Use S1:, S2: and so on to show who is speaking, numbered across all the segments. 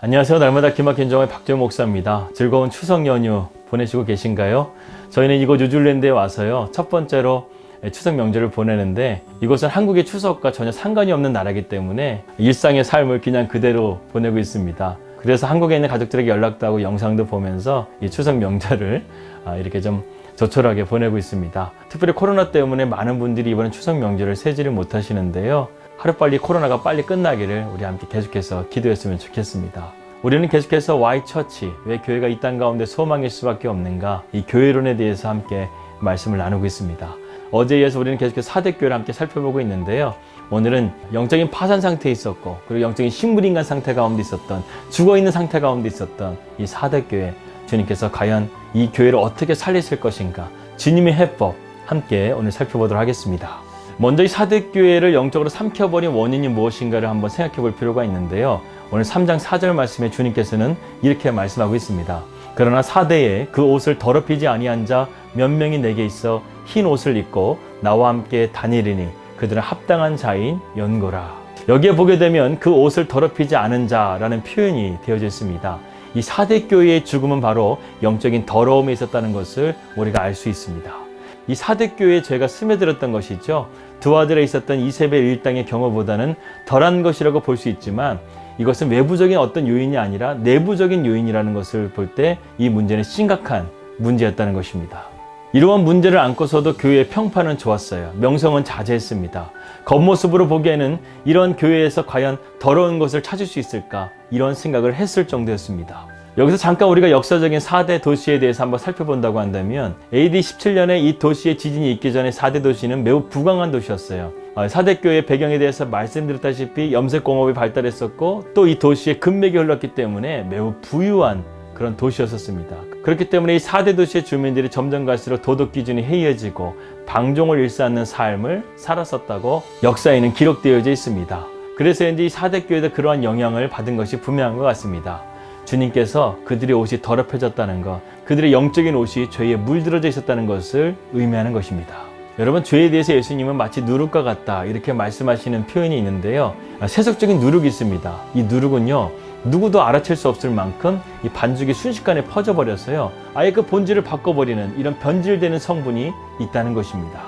S1: 안녕하세요. 날마다 기막힌 정의 박재호 목사입니다. 즐거운 추석 연휴 보내시고 계신가요? 저희는 이곳 뉴질랜드에 와서요, 첫 번째로 추석 명절을 보내는데, 이곳은 한국의 추석과 전혀 상관이 없는 나라이기 때문에 일상의 삶을 그냥 그대로 보내고 있습니다. 그래서 한국에 있는 가족들에게 연락도 하고 영상도 보면서 이 추석 명절을 이렇게 좀 조촐하게 보내고 있습니다. 특별히 코로나 때문에 많은 분들이 이번 추석 명절을 새지를 못하시는데요, 하루빨리 코로나가 빨리 끝나기를 우리 함께 계속해서 기도했으면 좋겠습니다. 우리는 계속해서 Y처치, 왜 교회가 이 땅 가운데 소망일 수밖에 없는가, 이 교회론에 대해서 함께 말씀을 나누고 있습니다. 어제에 이어서 우리는 계속해서 4대 교회를 함께 살펴보고 있는데요, 오늘은 영적인 파산 상태에 있었고, 그리고 영적인 식물인간 상태 가운데 있었던, 죽어있는 상태 가운데 있었던 이 4대 교회, 주님께서 과연 이 교회를 어떻게 살리실 것인가, 주님의 해법 함께 오늘 살펴보도록 하겠습니다. 먼저 이 4대 교회를 영적으로 삼켜버린 원인이 무엇인가를 한번 생각해 볼 필요가 있는데요, 오늘 3장 4절 말씀에 주님께서는 이렇게 말씀하고 있습니다. 그러나 4대에 그 옷을 더럽히지 아니한 자 몇 명이 내게 있어 흰 옷을 입고 나와 함께 다니리니 그들은 합당한 자인 연고라. 여기에 보게 되면 그 옷을 더럽히지 않은 자라는 표현이 되어져 있습니다. 이 4대 교회의 죽음은 바로 영적인 더러움에 있었다는 것을 우리가 알 수 있습니다. 이 4대 교회에 죄가 스며들었던 것이죠. 두 아들에 있었던 이세벨 일당의 경우보다는 덜한 것이라고 볼 수 있지만, 이것은 외부적인 어떤 요인이 아니라 내부적인 요인이라는 것을 볼 때 이 문제는 심각한 문제였다는 것입니다. 이러한 문제를 안고서도 교회의 평판은 좋았어요. 명성은 자제했습니다. 겉모습으로 보기에는 이런 교회에서 과연 더러운 것을 찾을 수 있을까, 이런 생각을 했을 정도였습니다. 여기서 잠깐 우리가 역사적인 4대 도시에 대해서 한번 살펴본다고 한다면, AD 17년에 이 도시에 지진이 있기 전에 4대 도시는 매우 부강한 도시였어요. 4대 교회의 배경에 대해서 말씀드렸다시피 염색공업이 발달했었고, 또 이 도시에 금맥이 흘렀기 때문에 매우 부유한 그런 도시였었습니다. 그렇기 때문에 이 4대 도시의 주민들이 점점 갈수록 도덕 기준이 해이해지고 방종을 일삼는 삶을 살았었다고 역사에는 기록되어져 있습니다. 그래서 이 4대 교회도 그러한 영향을 받은 것이 분명한 것 같습니다. 주님께서 그들의 옷이 더럽혀졌다는 것, 그들의 영적인 옷이 죄에 물들어져 있었다는 것을 의미하는 것입니다. 여러분, 죄에 대해서 예수님은 마치 누룩과 같다, 이렇게 말씀하시는 표현이 있는데요, 세속적인 누룩이 있습니다. 이 누룩은요, 누구도 알아챌 수 없을 만큼 이 반죽이 순식간에 퍼져버려서요, 아예 그 본질을 바꿔버리는 이런 변질되는 성분이 있다는 것입니다.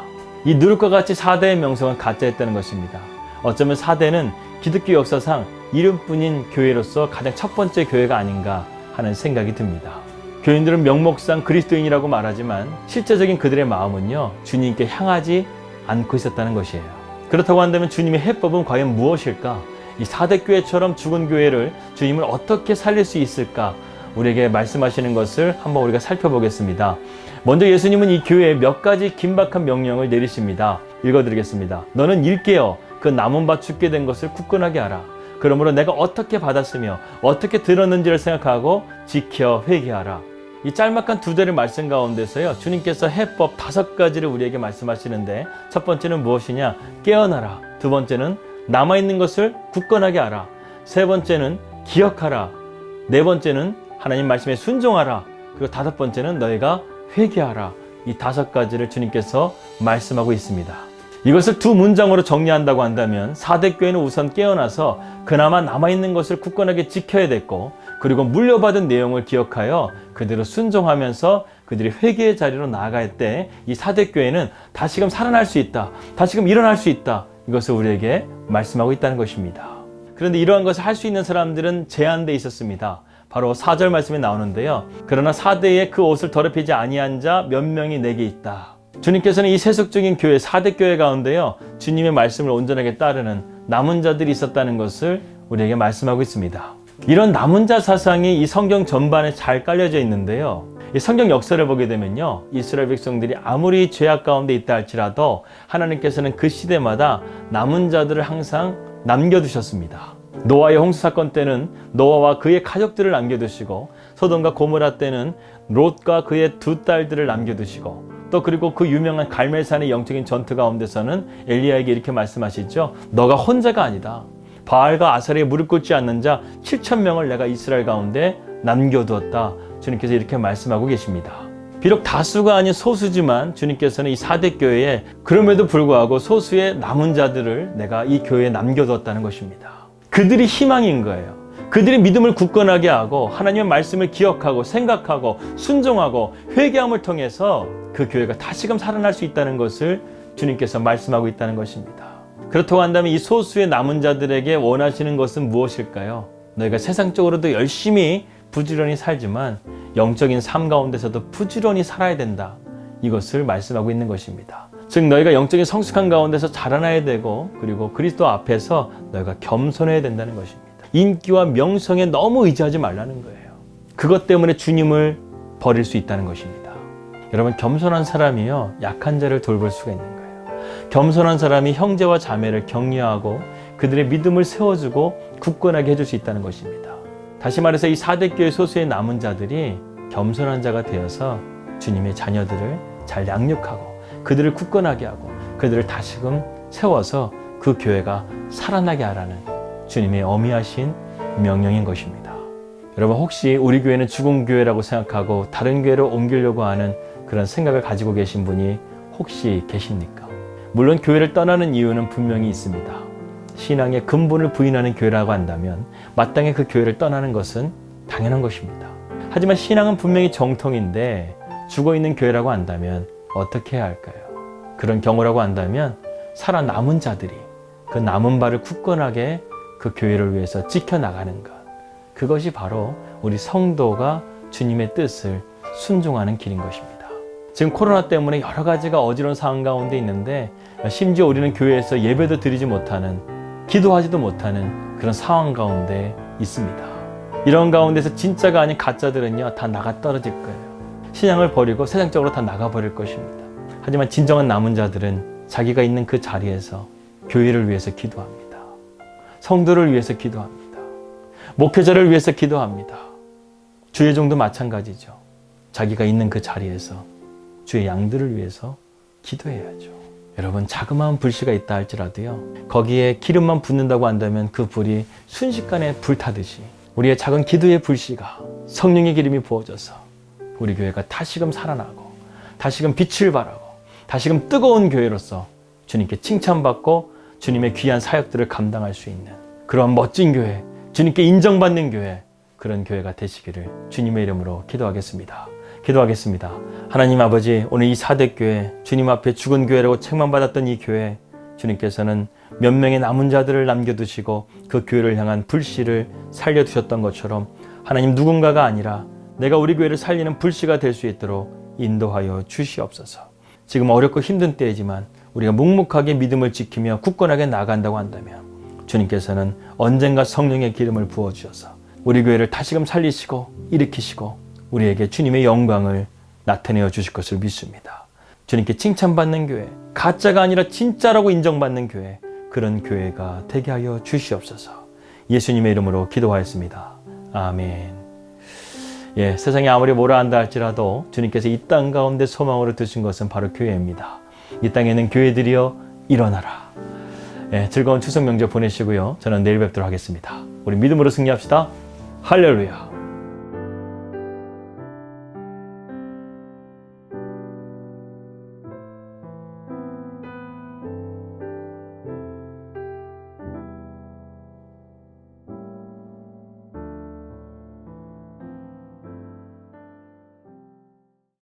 S1: 이 누룩과 같이 4대의 명성은 가짜였다는 것입니다. 어쩌면 4대는 기독교 역사상 이름뿐인 교회로서 가장 첫 번째 교회가 아닌가 하는 생각이 듭니다. 교인들은 명목상 그리스도인이라고 말하지만 실제적인 그들의 마음은요, 주님께 향하지 않고 있었다는 것이에요. 그렇다고 한다면 주님의 해법은 과연 무엇일까? 이 4대 교회처럼 죽은 교회를 주님을 어떻게 살릴 수 있을까? 우리에게 말씀하시는 것을 한번 우리가 살펴보겠습니다. 먼저 예수님은 이 교회에 몇 가지 긴박한 명령을 내리십니다. 읽어드리겠습니다. 너는 일깨어 그 남은 바 죽게 된 것을 굳건하게 하라. 그러므로 내가 어떻게 받았으며 어떻게 들었는지를 생각하고 지켜 회개하라. 이 짤막한 두 대의 말씀 가운데서요, 주님께서 해법 5가지를 우리에게 말씀하시는데, 첫 번째는 무엇이냐? 깨어나라. 두 번째는 남아있는 것을 굳건하게 하라. 세 번째는 기억하라. 네 번째는 하나님 말씀에 순종하라. 그리고 5번째는 너희가 회개하라. 이 5가지를 주님께서 말씀하고 있습니다. 이것을 두 문장으로 정리한다고 한다면, 4대 교회는 우선 깨어나서 그나마 남아있는 것을 굳건하게 지켜야 됐고, 그리고 물려받은 내용을 기억하여 그대로 순종하면서 그들이 회개의 자리로 나아갈 때 이 4대 교회는 다시금 살아날 수 있다, 다시금 일어날 수 있다, 이것을 우리에게 말씀하고 있다는 것입니다. 그런데 이러한 것을 할 수 있는 사람들은 제한되어 있었습니다. 바로 4절 말씀에 나오는데요, 그러나 4대에 그 옷을 더럽히지 아니한 자 몇 명이 내게 있다. 주님께서는 이 세속적인 교회, 4대 교회 가운데요, 주님의 말씀을 온전하게 따르는 남은 자들이 있었다는 것을 우리에게 말씀하고 있습니다. 이런 남은 자 사상이 이 성경 전반에 잘 깔려져 있는데요, 이 성경 역사를 보게 되면요, 이스라엘 백성들이 아무리 죄악 가운데 있다 할지라도 하나님께서는 그 시대마다 남은 자들을 항상 남겨두셨습니다. 노아의 홍수 사건 때는 노아와 그의 가족들을 남겨두시고, 소돔과 고모라 때는 롯과 그의 2딸들을 남겨두시고, 또 그리고 그 유명한 갈멜산의 영적인 전투 가운데서는 엘리야에게 이렇게 말씀하시죠. 너가 혼자가 아니다. 바알과 아사리에 무릎 꿇지 않는 자 7,000명을 내가 이스라엘 가운데 남겨두었다. 주님께서 이렇게 말씀하고 계십니다. 비록 다수가 아닌 소수지만 주님께서는 이 4대 교회에 그럼에도 불구하고 소수의 남은 자들을 내가 이 교회에 남겨두었다는 것입니다. 그들이 희망인 거예요. 그들의 믿음을 굳건하게 하고 하나님의 말씀을 기억하고 생각하고 순종하고 회개함을 통해서 그 교회가 다시금 살아날 수 있다는 것을 주님께서 말씀하고 있다는 것입니다. 그렇다고 한다면 이 소수의 남은 자들에게 원하시는 것은 무엇일까요? 너희가 세상적으로도 열심히 부지런히 살지만 영적인 삶 가운데서도 부지런히 살아야 된다. 이것을 말씀하고 있는 것입니다. 즉 너희가 영적인 성숙한 가운데서 자라나야 되고 그리고 그리스도 앞에서 너희가 겸손해야 된다는 것입니다. 인기와 명성에 너무 의지하지 말라는 거예요. 그것 때문에 주님을 버릴 수 있다는 것입니다. 여러분, 겸손한 사람이요, 약한 자를 돌볼 수가 있는 거예요. 겸손한 사람이 형제와 자매를 격려하고 그들의 믿음을 세워주고 굳건하게 해줄 수 있다는 것입니다. 다시 말해서 이 사대교회 소수의 남은 자들이 겸손한 자가 되어서 주님의 자녀들을 잘 양육하고 그들을 굳건하게 하고 그들을 다시금 세워서 그 교회가 살아나게 하라는 주님의 어미하신 명령인 것입니다. 여러분, 혹시 우리 교회는 죽은 교회라고 생각하고 다른 교회로 옮기려고 하는 그런 생각을 가지고 계신 분이 혹시 계십니까? 물론 교회를 떠나는 이유는 분명히 있습니다. 신앙의 근본을 부인하는 교회라고 한다면 마땅히 그 교회를 떠나는 것은 당연한 것입니다. 하지만 신앙은 분명히 정통인데 죽어있는 교회라고 한다면 어떻게 해야 할까요? 그런 경우라고 한다면 살아남은 자들이 그 남은 바를 굳건하게 그 교회를 위해서 지켜나가는 것, 그것이 바로 우리 성도가 주님의 뜻을 순종하는 길인 것입니다. 지금 코로나 때문에 여러 가지가 어지러운 상황 가운데 있는데 심지어 우리는 교회에서 예배도 드리지 못하는, 기도하지도 못하는 그런 상황 가운데 있습니다. 이런 가운데서 진짜가 아닌 가짜들은요, 다 나가 떨어질 거예요. 신앙을 버리고 세상적으로 다 나가버릴 것입니다. 하지만 진정한 남은 자들은 자기가 있는 그 자리에서 교회를 위해서 기도합니다. 성도를 위해서 기도합니다. 목회자를 위해서 기도합니다. 주의 종도 마찬가지죠. 자기가 있는 그 자리에서 주의 양들을 위해서 기도해야죠. 여러분, 자그마한 불씨가 있다 할지라도요, 거기에 기름만 붓는다고 한다면 그 불이 순식간에 불타듯이 우리의 작은 기도의 불씨가 성령의 기름이 부어져서 우리 교회가 다시금 살아나고 다시금 빛을 발하고 다시금 뜨거운 교회로서 주님께 칭찬받고 주님의 귀한 사역들을 감당할 수 있는 그런 멋진 교회, 주님께 인정받는 교회, 그런 교회가 되시기를 주님의 이름으로 기도하겠습니다. 기도하겠습니다. 하나님 아버지, 오늘 이 사대교회, 주님 앞에 죽은 교회라고 책망받았던 이 교회, 주님께서는 몇 명의 남은 자들을 남겨두시고 그 교회를 향한 불씨를 살려두셨던 것처럼 하나님, 누군가가 아니라 내가 우리 교회를 살리는 불씨가 될 수 있도록 인도하여 주시옵소서. 지금 어렵고 힘든 때이지만 우리가 묵묵하게 믿음을 지키며 굳건하게 나아간다고 한다면 주님께서는 언젠가 성령의 기름을 부어주셔서 우리 교회를 다시금 살리시고 일으키시고 우리에게 주님의 영광을 나타내어 주실 것을 믿습니다. 주님께 칭찬받는 교회, 가짜가 아니라 진짜라고 인정받는 교회, 그런 교회가 되게 하여 주시옵소서. 예수님의 이름으로 기도하였습니다. 아멘. 예, 세상이 아무리 뭐라 한다 할지라도 주님께서 이 땅 가운데 소망으로 두신 것은 바로 교회입니다. 이 땅에는 교회들이여 일어나라. 예, 즐거운 추석 명절 보내시고요. 저는 내일 뵙도록 하겠습니다. 우리 믿음으로 승리합시다. 할렐루야.